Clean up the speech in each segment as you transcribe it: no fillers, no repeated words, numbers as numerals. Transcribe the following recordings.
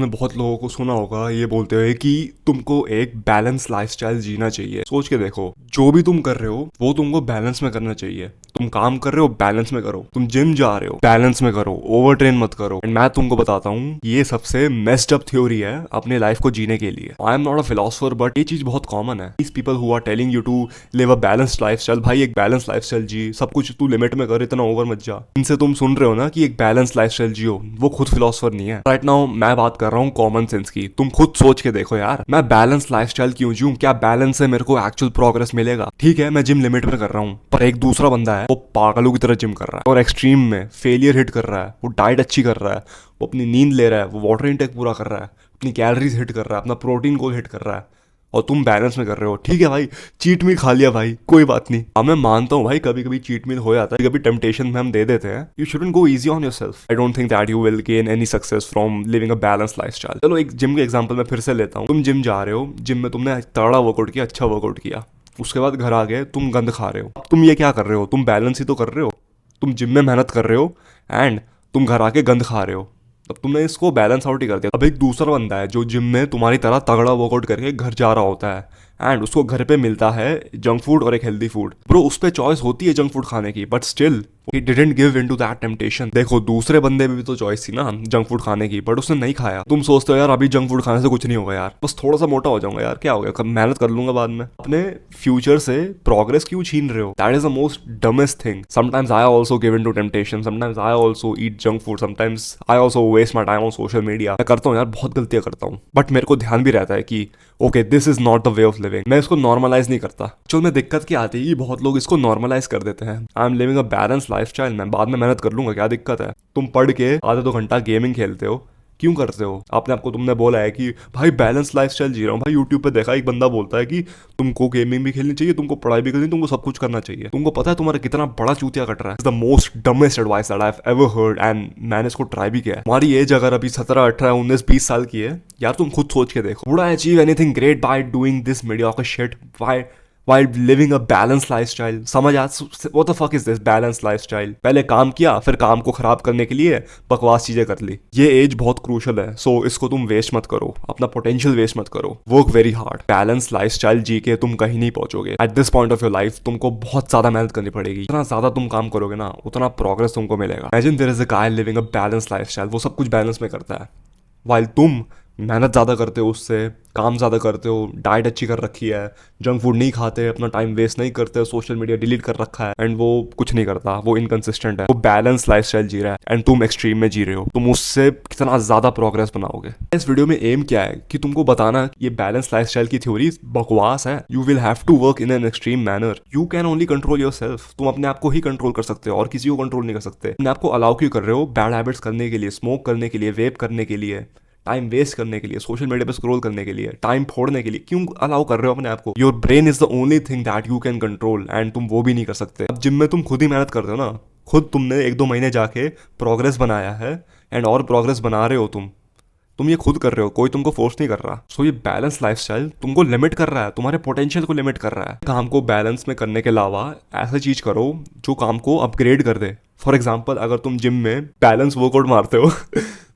मैंने बहुत लोगों को सुना होगा ये बोलते हुए कि तुमको एक बैलेंस लाइफस्टाइल जीना चाहिए। सोच के देखो, जो भी तुम कर रहे हो वो तुमको बैलेंस में करना चाहिए। तुम काम कर रहे हो, बैलेंस में करो। तुम जिम जा रहे हो, बैलेंस में करो, ओवर ट्रेन मत करो। एंड मैं तुमको बताता हूँ, ये सबसे मेस्ड अप थ्योरी है अपने लाइफ को जीने के लिए। I am not a philosopher, but ये चीज बहुत कॉमन है। These people who are telling you to live a balanced lifestyle, भाई एक बैलेंस लाइफस्टाइल जी, सब कुछ तू लिमिट में कर, इतना ओवर मत जा। इनसे तुम सुन रहे हो ना कि एक बैलेंस लाइफस्टाइल जियो, वो खुद फिलोसफर नहीं है। राइट नाउ मैं बात कर रहा हूँ कॉमन सेंस की। तुम खुद सोच के देखो यार, मैं बैलेंस लाइफस्टाइल क्यों जीऊं? क्या बैलेंस से मेरे को एक्चुअल प्रोग्रेस मिलेगा? ठीक है, मैं जिम लिमिट में कर रहा हूँ, पर एक दूसरा बंदा है वो पागलों की तरह जिम कर रहा है और एक्सट्रीम में फेलियर हिट कर रहा है। वो डाइट अच्छी कर रहा है, वो अपनी नींद ले रहा है, वो वाटर इनटेक पूरा कर रहा है, अपनी कैलोरीज हिट कर रहा है, अपना प्रोटीन गोल हिट कर रहा है, और तुम बैलेंस में कर रहे हो। ठीक है भाई, चीट मील खा लिया भाई, कोई बात नहीं। हाँ मैं मानता हूँ भाई, कभी कभी चीट मील हो जाता है, कभी टेम्पटेशन में हम दे देते हैं। You shouldn't go easy on yourself. I don't think that you will gain any success from living a balance lifestyle. चलो एक जिम के एग्जांपल मैं फिर से लेता हूँ। तुम जिम जा रहे हो, जिम में तुमने तगड़ा वर्कआउट किया, अच्छा वर्कआउट किया, उसके बाद घर आ गए, तुम गंद खा रहे हो। अब तुम ये क्या कर रहे हो? तुम बैलेंस ही तो कर रहे हो। तुम जिम में मेहनत कर रहे हो एंड तुम घर आके गंद खा रहे हो। तब तुमने इसको बैलेंस आउट ही कर दिया। अब एक दूसरा बंदा है जो जिम में तुम्हारी तरह तगड़ा वर्कआउट करके घर जा रहा होता है एंड उसको घर पे मिलता है जंक फूड और एक हेल्दी फूड। ब्रो उस पे चॉइस होती है जंक फूड खाने की, but still he didn't give in to that temptation. देखो दूसरे बंदे में भी तो चॉइस थी ना जंक फूड खाने की, बट उसने नहीं खाया। तुम सोचते हो यार अभी जंक फूड खाने से कुछ नहीं होगा यार, बस थोड़ा सा मोटा हो जाऊंगा यार, क्या हो गया, मेहनत कर लूंगा बाद में। अपने फ्यूचर से प्रोग्रेस क्यों छीन रहे हो? That is the most dumbest thing. Sometimes I also give in to temptation, sometimes I also eat junk food, sometimes I also waste my time on social media. मैं करता हूँ यार, बहुत गलतियां करता हूँ, बट मेरे को ध्यान भी रहता है कि okay this is not the way of living. मैं इसको नॉर्मलाइज नहीं करता। चलो मैं दिक्कत क्या आती है, बहुत लोग इसको नॉर्मलाइज कर देते हैं। I am living a balance lifestyle, मैं बाद में मेहनत कर लूंगा, क्या दिक्कत है? तुम पढ़ के आधे 2 घंटा गेमिंग खेलते हो, क्यों करते हो? अपने आपको तुमने बोला है कि भाई बैलेंस लाइफस्टाइल जी रहा हूँ। भाई यूट्यूब पे देखा एक बंदा बोलता है कि तुमको गेमिंग भी खेलनी चाहिए, तुमको पढ़ाई भी करनी, तुमको सब कुछ करना चाहिए। तुमको पता है तुम्हारा कितना बड़ा चूतिया कट रहा है? The most dumbest advice that I have ever heard and मैंने इसको ट्राई भी किया है। हमारी एज अगर अभी 17, 18, 19, 20 साल की है यार, तुम खुद सोच के देखो, would I achieve anything great by doing this mediocre shit while living a balanced lifestyle? समझ आ what the fuck is this balanced lifestyle? पहले काम किया, फिर काम को खराब करने के लिए बकवास चीजें कर ली। ये एज बहुत क्रूशल है, सो इसको तुम वेस्ट मत करो, अपना पोटेंशियल वेस्ट मत करो। Work very hard. Balance lifestyle जी के तुम कहीं नहीं पहुंचोगे। At this point of your life तुमको बहुत ज्यादा मेहनत करनी पड़ेगी। जितना ज्यादा तुम काम करोगे ना, उतना प्रोग्रेस तुमको मिलेगा। Imagine there is a guy living a balance lifestyle, वो सब कुछ बैलेंस में करता है, वाइल तुम मेहनत ज़्यादा करते हो, उससे काम ज़्यादा करते हो, डाइट अच्छी कर रखी है, जंक फूड नहीं खाते, अपना टाइम वेस्ट नहीं करते, सोशल मीडिया डिलीट कर रखा है, एंड वो कुछ नहीं करता, वो इनकंसिस्टेंट है, वो बैलेंस लाइफस्टाइल जी रहा है एंड तुम एक्सट्रीम में जी रहे हो। तुम उससे कितना ज़्यादा प्रोग्रेस बनाओगे? इस वीडियो में एम क्या है कि तुमको बताना ये बैलेंस लाइफस्टाइल की थ्योरी बकवास है। You will have to work in an extreme manner. You can only control yourself. तुम अपने आप को ही कंट्रोल कर सकते हो और किसी को कंट्रोल नहीं कर सकते। अपने आप को अलाउ क्यों कर रहे हो बैड हैबिट्स करने के लिए, स्मोक करने के लिए, वेप करने के लिए, टाइम वेस्ट करने के लिए, सोशल मीडिया पे स्क्रॉल करने के लिए, टाइम फोड़ने के लिए? क्यों अलाउ कर रहे हो अपने आप को? Your brain is the only thing that you can control and तुम वो भी नहीं कर सकते। अब जिम में तुम खुद ही मेहनत करते हो ना, खुद तुमने 1-2 महीने जाके प्रोग्रेस बनाया है एंड और प्रोग्रेस बना रहे हो तुम ये खुद कर रहे हो, कोई तुमको फोर्स नहीं कर रहा। सो ये बैलेंस लाइफस्टाइल तुमको लिमिट कर रहा है, तुम्हारे पोटेंशियल को लिमिट कर रहा है। काम को बैलेंस में करने के अलावा ऐसा चीज करो जो काम को अपग्रेड कर दे। फॉर एग्जाम्पल, अगर तुम जिम में बैलेंस वर्कआउट मारते हो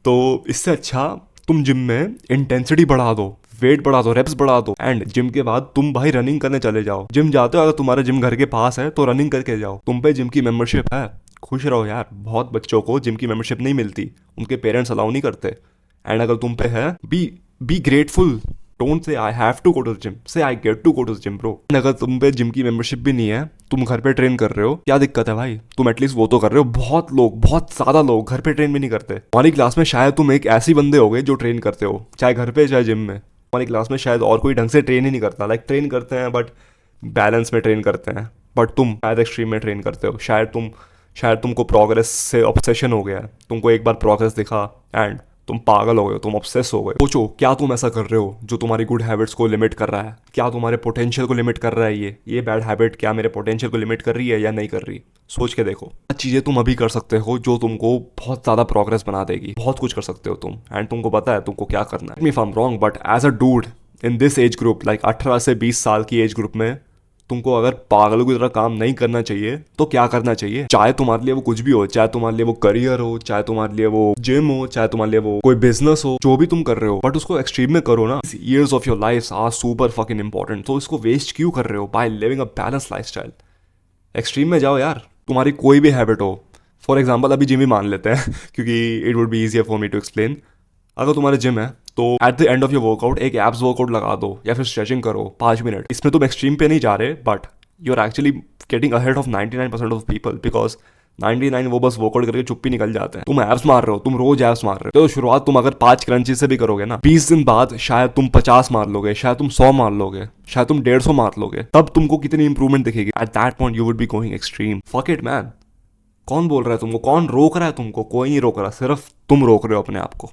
तो इससे अच्छा तुम जिम में इंटेंसिटी बढ़ा दो, वेट बढ़ा दो, रेप्स बढ़ा दो, एंड जिम के बाद तुम भाई रनिंग करने चले जाओ। जिम जाते हो, अगर तुम्हारा जिम घर के पास है तो रनिंग करके जाओ। तुम पे जिम की मेंबरशिप है, खुश रहो यार। बहुत बच्चों को जिम की मेंबरशिप नहीं मिलती, उनके पेरेंट्स अलाउ नहीं करते। एंड अगर तुम पे है, B grateful. Don't say I have to go to gym, say I get to go to gym bro. अगर तुम पे जिम की मेंबरशिप भी नहीं है, तुम घर पे ट्रेन कर रहे हो, क्या दिक्कत है भाई? तुम एटलीस्ट वो तो कर रहे हो। बहुत लोग, बहुत ज्यादा लोग घर पे ट्रेन भी नहीं करते। हमारी क्लास में शायद तुम एक ऐसी बंदे हो गए जो ट्रेन करते हो, चाहे घर पे चाहे जिम में। हमारी क्लास में शायद और कोई ढंग से ट्रेन ही नहीं करता। लाइक ट्रेन करते हैं बट बैलेंस में ट्रेन करते हैं, बट तुम शायद एक्सट्रीम में ट्रेन करते हो। शायद तुमको प्रोग्रेस से ऑब्सेशन हो गया है। तुमको एक बार प्रोग्रेस दिखा एंड तुम पागल हो गए, तुम ऑब्सेस हो गए। सोचो क्या तुम ऐसा कर रहे हो जो तुम्हारी गुड हैबिट्स को लिमिट कर रहा है? क्या तुम्हारे पोटेंशियल को लिमिट कर रहा है? ये बैड हैबिट क्या मेरे पोटेंशियल को लिमिट कर रही है या नहीं कर रही? सोच के देखो। चीजें तुम अभी कर सकते हो जो तुमको बहुत ज्यादा प्रोग्रेस बना देगी। बहुत कुछ कर सकते हो तुम, एंड तुमको पता है तुमको क्या करना है। If I am wrong, but as a dude in this age group, like 18 से 20 साल की एज ग्रुप में तुमको अगर पागलों की तरह काम नहीं करना चाहिए तो क्या करना चाहिए? चाहे तुम्हारे लिए वो कुछ भी हो, चाहे तुम्हारे लिए वो करियर हो, चाहे तुम्हारे लिए वो जिम हो, चाहे तुम्हारे लिए वो कोई बिजनेस हो, जो भी तुम कर रहे हो, बट उसको एक्सट्रीम में करो ना। Years of your life are super fucking important, तो इसको वेस्ट क्यों कर रहे हो by living a balance lifestyle? Extreme में जाओ यार। तुम्हारी कोई भी हैबिट हो, फॉर एग्जाम्पल अभी जिम ही मान लेते हैं क्योंकि it would be easier for me to explain. अगर तुम्हारे जिम है तो at the end of your workout एक एब्स वर्कआउट लगा दो या फिर स्ट्रेचिंग करो 5 मिनट। इसमें तुम एक्सट्रीम पे नहीं जा रहे, but you are actually getting ahead of 99% of people, because 99 वो बस वर्कआउट करके चुप्पी निकल जाते हैं। तुम एब्स मार रहे हो, तुम रोज एब्स मार रहे हो, तो शुरुआत तुम अगर 5 क्रंची से भी करोगे ना, 20 दिन बाद शायद तुम 50 मार लोगे, शायद तुम 100 मार लोगे, शायद तुम 150 मार लोगे। तब तुमको कितनी इंप्रूवमेंट दिखेगी। At that point you would be going extreme. Fuck it man. कौन बोल रहा है तुमको? कौन रोक रहा है तुमको? कोई नहीं रोक रहा, सिर्फ तुम रोक रहे हो अपने आप को।